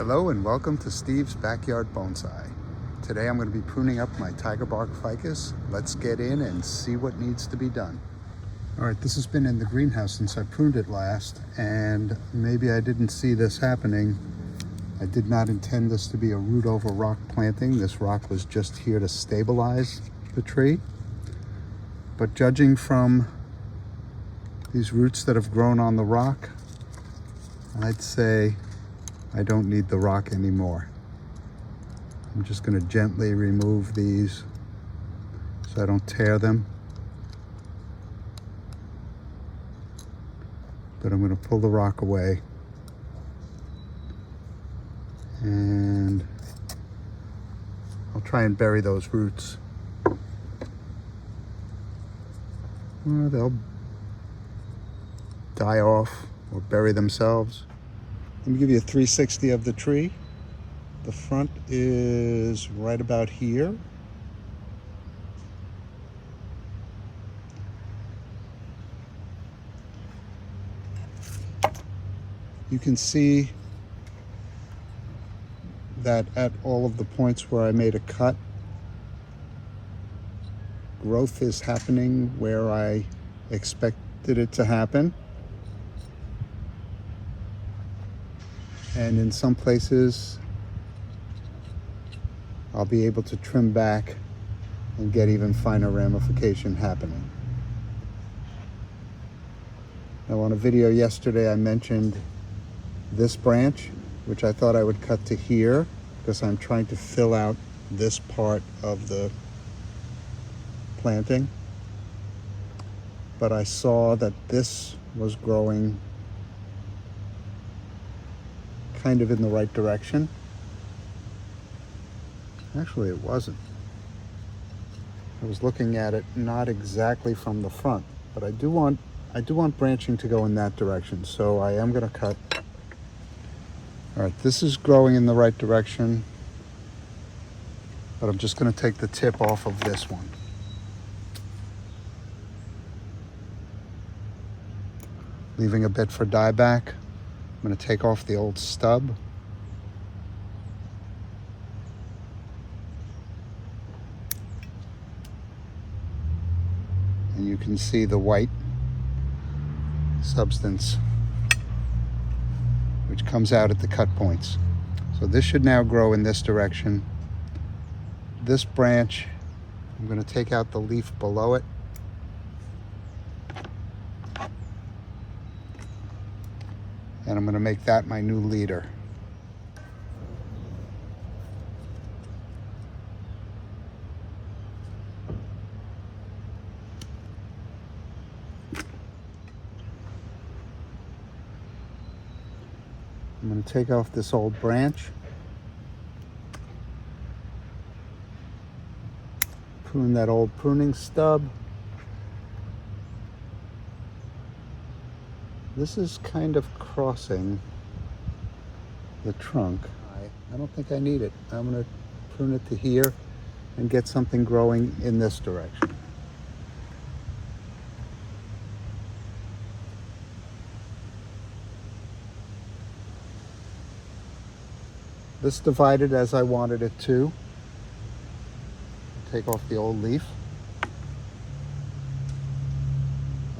Hello and welcome to Steve's Backyard Bonsai. Today I'm going to be pruning up my tiger bark ficus. Let's get in and see what needs to be done. Alright, this has been in the greenhouse since I pruned it last, and maybe I didn't see this happening. I did not intend this to be a root over rock planting. This rock was just here to stabilize the tree. But judging from these roots that have grown on the rock, I'd say I don't need the rock anymore. I'm just going to gently remove these so I don't tear them. But I'm going to pull the rock away. And I'll try and bury those roots. Well, they'll die off or bury themselves. Let me give you a 360 of the tree. The front is right about here. You can see that at all of the points where I made a cut, growth is happening where I expected it to happen. And in some places, I'll be able to trim back and get even finer ramification happening. Now, on a video yesterday, I mentioned this branch, which I thought I would cut to here because I'm trying to fill out this part of the planting. But I saw that this was growing kind of in the right direction. Actually, it wasn't. I was looking at it not exactly from the front, but I do want branching to go in that direction, so I am going to cut. All right, this is growing in the right direction, but I'm just going to take the tip off of this one. Leaving a bit for dieback. I'm going to take off the old stub. And you can see the white substance which comes out at the cut points. So this should now grow in this direction. This branch, I'm going to take out the leaf below it. And I'm going to make that my new leader. I'm going to take off this old branch. Prune that old pruning stub. This is kind of crossing the trunk. I don't think I need it. I'm going to prune it to here and get something growing in this direction. This divided as I wanted it to. Take off the old leaf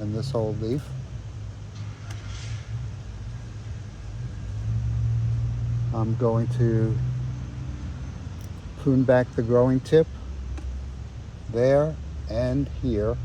and this old leaf. I'm going to prune back the growing tip there and here.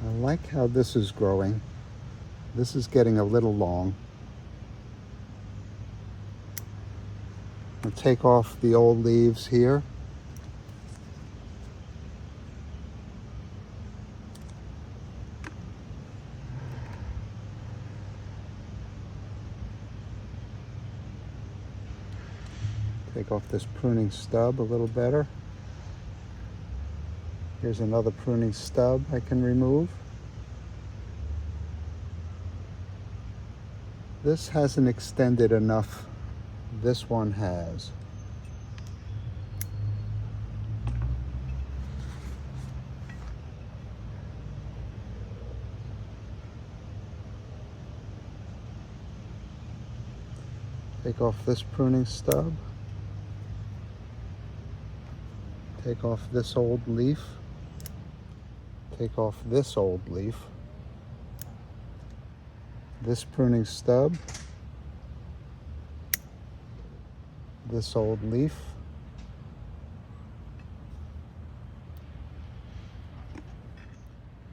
I like how this is growing. This is getting a little long. I'll take off the old leaves here. Take off this pruning stub a little better. Here's another pruning stub I can remove. This hasn't extended enough. This one has. Take off this pruning stub. Take off this old leaf. Take off this old leaf. This pruning stub. This old leaf.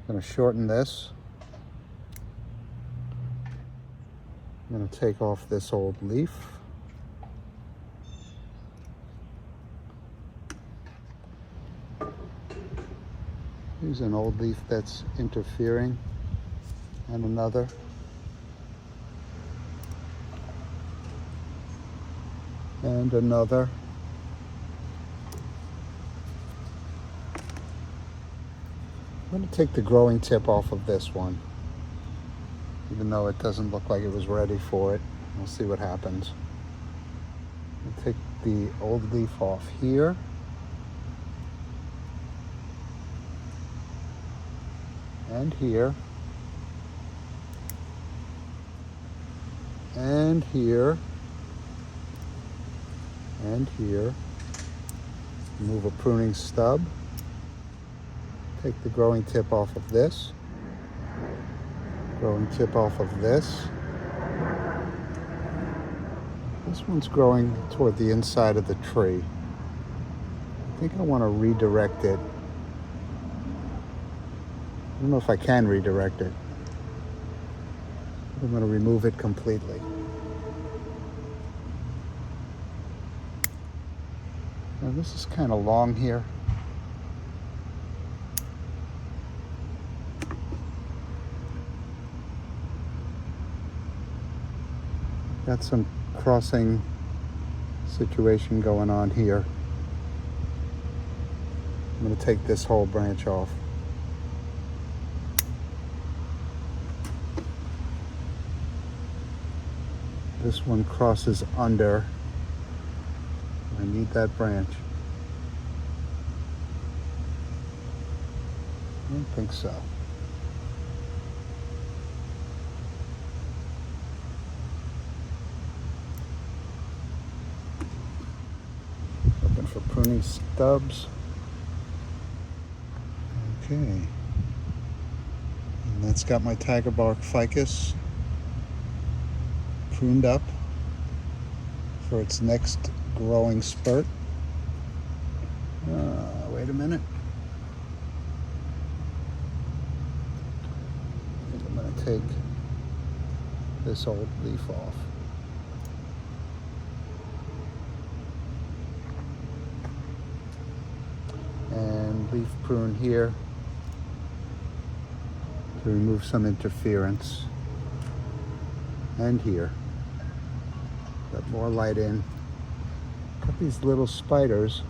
I'm going to shorten this. I'm going to take off this old leaf. Here's an old leaf that's interfering, and another. And another. I'm going to take the growing tip off of this one, even though it doesn't look like it was ready for it. We'll see what happens. I'll take the old leaf off here. And here. And here. And here. Remove a pruning stub. Take the growing tip off of this. Growing tip off of this. This one's growing toward the inside of the tree. I think I want to redirect it. I don't know if I can redirect it. I'm going to remove it completely. Now this is kind of long here. Got some crossing situation going on here. I'm going to take this whole branch off. This one crosses under. I need that branch. I don't think so. Looking for pruning stubs. Okay. And that's got my tiger bark ficus pruned up for its next growing spurt. Wait a minute. I think I'm going to take this old leaf off. And leaf prune here to remove some interference. And here. Got more light in. Got these little spiders.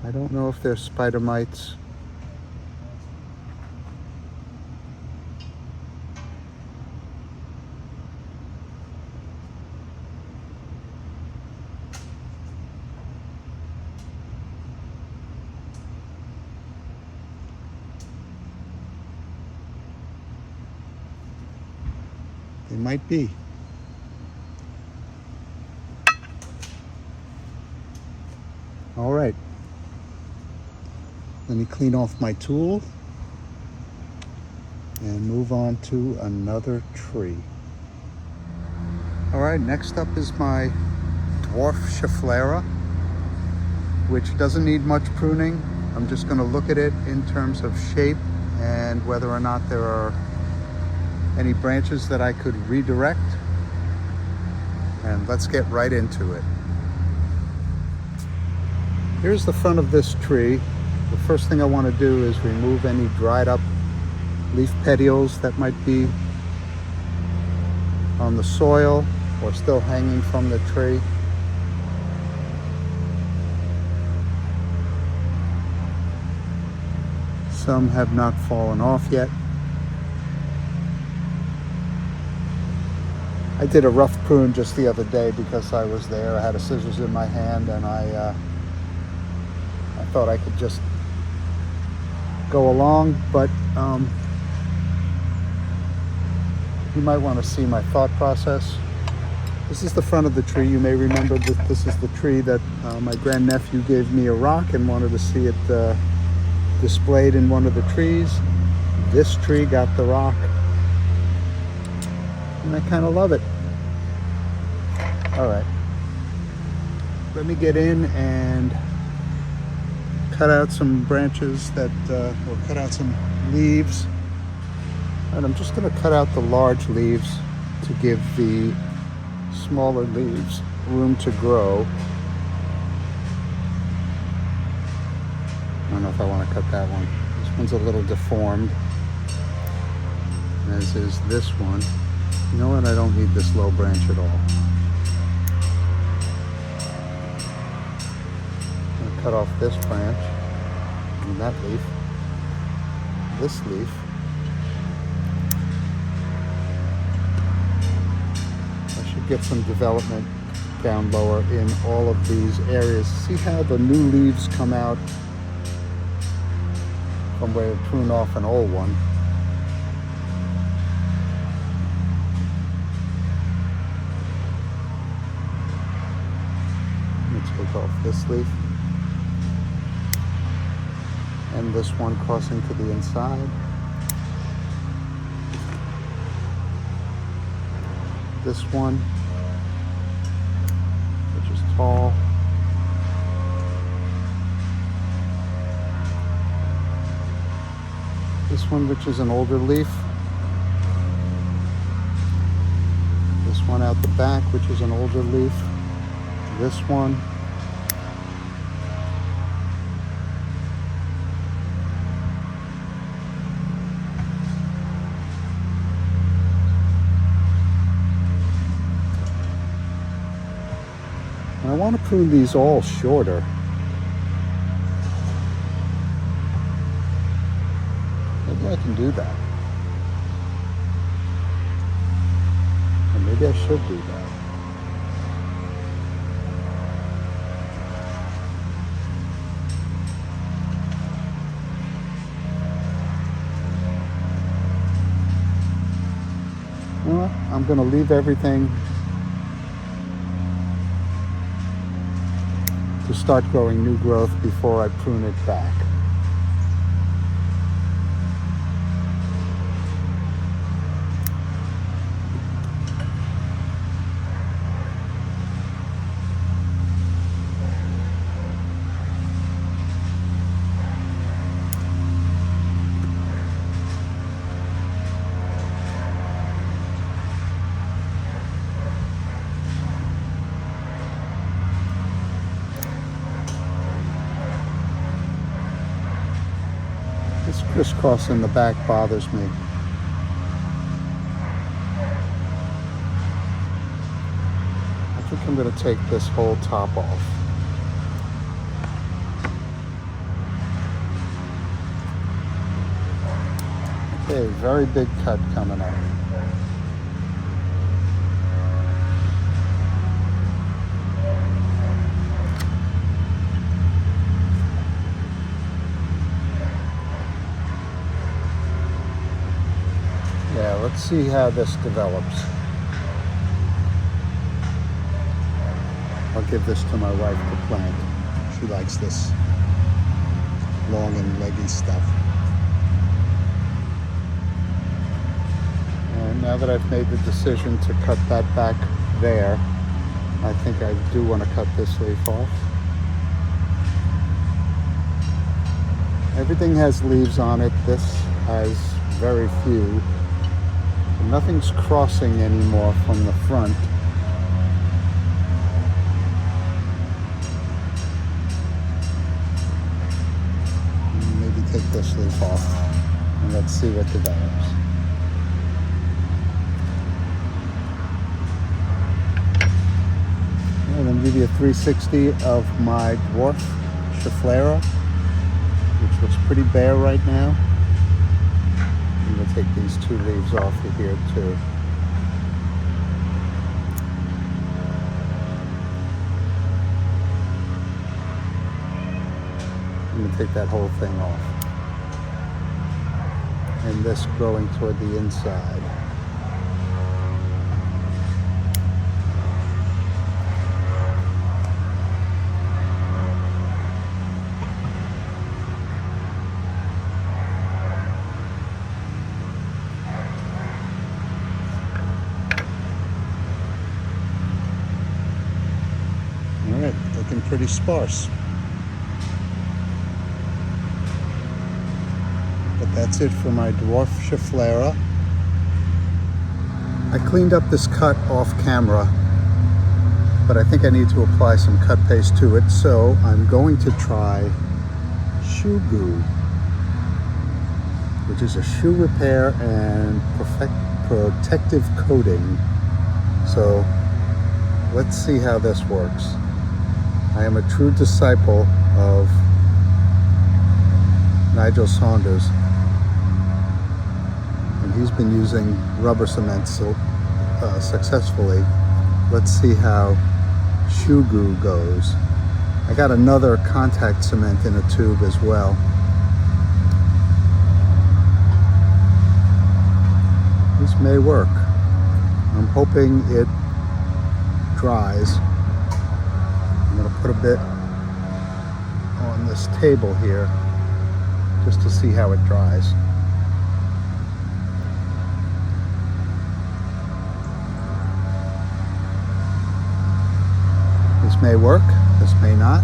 I don't know if they're spider mites. They might be. All right. Let me clean off my tool and move on to another tree. All right, next up is my Dwarf Schefflera, which doesn't need much pruning. I'm just going to look at it in terms of shape and whether or not there are any branches that I could redirect. And let's get right into it. Here's the front of this tree. The first thing I want to do is remove any dried up leaf petioles that might be on the soil or still hanging from the tree. Some have not fallen off yet. I did a rough prune just the other day because I was there. I had a scissors in my hand and I thought I could just go along, but you might want to see my thought process. This is the front of the tree. You may remember that this is the tree that my grandnephew gave me a rock and wanted to see it displayed in one of the trees. This tree got the rock, and I kind of love it. All right, let me get in and cut out some branches or cut out some leaves. And I'm just going to cut out the large leaves to give the smaller leaves room to grow. I don't know if I want to cut that one. This one's a little deformed, as is this one. You know what? I don't need this low branch at all. I'm going to cut off this branch and that leaf, this leaf. I should get some development down lower in all of these areas. See how the new leaves come out from where I prune off an old one. Let's take off this leaf and this one crossing to the inside. This one, which is tall. This one, which is an older leaf. This one out the back, which is an older leaf. This one. And I want to prune these all shorter. Maybe I can do that. Or maybe I should do that. Well, I'm going to leave everything to start growing new growth before I prune it back. This crisscross in the back bothers me. I think I'm going to take this whole top off. Okay, very big cut coming up. Yeah, let's see how this develops. I'll give this to my wife to plant. She likes this long and leggy stuff. And now that I've made the decision to cut that back there, I think I do want to cut this leaf off. Everything has leaves on it. This has very few. Nothing's crossing anymore from the front. Maybe take this leaf off and let's see what develops. And then give you a 360 of my Dwarf Schefflera, which looks pretty bare right now. I'm going to take these two leaves off of here too. I'm going to take that whole thing off. And this growing toward the inside. pretty sparse. But that's it for my Dwarf Schefflera. I cleaned up this cut off camera, but I think I need to apply some cut paste to it, so I'm going to try shoe goo, which is a shoe repair and protective coating. So let's see how this works. I am a true disciple of Nigel Saunders, and he's been using rubber cement successfully. Let's see how shoe goo goes. I got another contact cement in a tube as well. This may work. I'm hoping it dries. I'm going to put a bit on this table here just to see how it dries. This may work, this may not.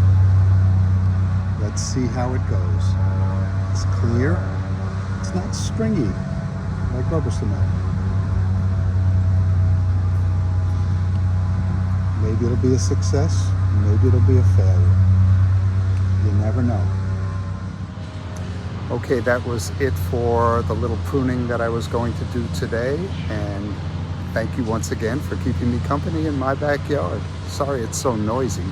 Let's see how it goes. It's clear. It's not stringy like rubber cement. Maybe it'll be a success, maybe it'll be a failure. You never know. Okay, that was it for the little pruning that I was going to do today, and thank you once again for keeping me company in my backyard. Sorry it's so noisy.